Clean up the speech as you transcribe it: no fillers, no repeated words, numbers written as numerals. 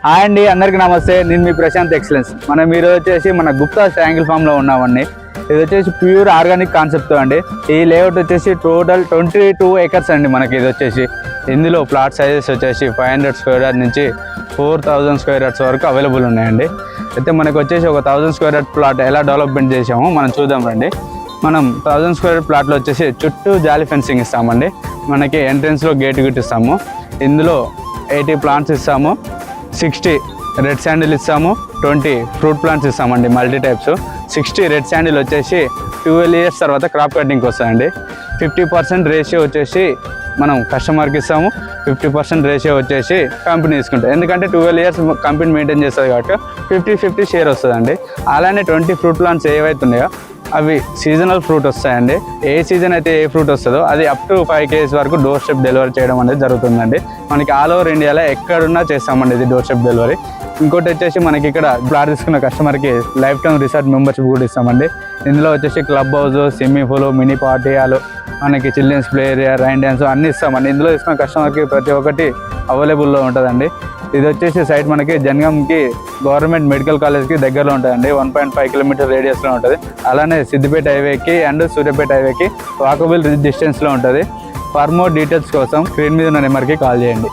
Hi అండి, అందరికీ నమస్తే. నేను మీ ప్రశాంత్ ఎక్సలెన్స్. మనం ఈరోజు వచ్చేసి మన గుప్తా ట్రయాంగిల్ ఫామ్లో ఉన్నామండి. ఇది వచ్చేసి ప్యూర్ ఆర్గానిక్ కాన్సెప్ట్తో అండి. ఈ లేఅవుట్ వచ్చేసి టోటల్ 22 acres అండి. మనకి ఇది వచ్చేసి ఇందులో ప్లాట్ సైజెస్ వచ్చేసి 500 square yards నుంచి 4000 square yards వరకు అవైలబుల్ ఉన్నాయండి. అయితే మనకు వచ్చేసి ఒక 1000 square yard ప్లాట్ ఎలా డెవలప్మెంట్ చేసామో మనం చూద్దాం రండి. మనం 1000 square yard ప్లాట్లో వచ్చేసి చుట్టూ జాలీ ఫెన్సింగ్ ఇస్తామండి. మనకి ఎంట్రెన్స్లో గేట్ ఇస్తాము. ఇందులో 80 ప్లాంట్స్ ఇస్తాము, 60 రెడ్ శాండిల్ ఇస్తాము, 20 ఫ్రూట్ ప్లాంట్స్ ఇస్తామండి మల్టీ టైప్స్. 60 రెడ్ శాండిల్ వచ్చేసి 12 years తర్వాత క్రాప్ కటింగ్కి వస్తాయండి. 50% రేషియో వచ్చేసి మనం కస్టమర్కి ఇస్తాము, 50% రేషియో వచ్చేసి కంపెనీ తీసుకుంటాం. ఎందుకంటే 12 years కంపెనీ మెయింటైన్ చేస్తుంది కాబట్టి 50-50 షేర్ వస్తుందండి. అలానే 20 ఫ్రూట్ ప్లాంట్స్ ఏవైతే ఉన్నాయో అవి సీజనల్ ఫ్రూట్ వస్తాయండి. ఏ సీజన్ అయితే ఏ ఫ్రూట్ వస్తుందో అది అప్ టు 5 kgs వరకు డోర్ స్టెప్ డెలివరీ చేయడం అనేది జరుగుతుందండి. మనకి ఆల్ ఓవర్ ఇండియాలో ఎక్కడున్నా చేస్తామండి ఇది డోర్ స్టెప్ డెలివరీ. ఇంకోటి వచ్చేసి మనకి ఇక్కడ ప్లాట్ తీసుకున్న కస్టమర్కి లైఫ్ టైం రిసార్ట్ మెంబర్షిప్ కూడా ఇస్తామండి. ఇందులో వచ్చేసి club house, swimming pool, mini party hall, మనకి children's play area, rain dance అన్నీ ఇస్తామండి. ఇందులో తీసుకున్న కస్టమర్కి ప్రతి ఒక్కటి అవైలబుల్లో ఉంటుందండి. ఇది వచ్చేసి సైట్ మనకి జనగాంకి గవర్నమెంట్ మెడికల్ కాలేజ్కి దగ్గరలో ఉంటుందండి. 1.5 kilometer రేడియస్లో ఉంటుంది. అలానే సిద్దిపేట హైవేకి అండ్ సూర్యాపేట హైవేకి వాకబుల్ డిస్టెన్స్లో ఉంటుంది. ఫర్ మోర్ డీటెయిల్స్ కోసం స్క్రీన్ మీద ఉన్న నెంబర్కి కాల్ చేయండి.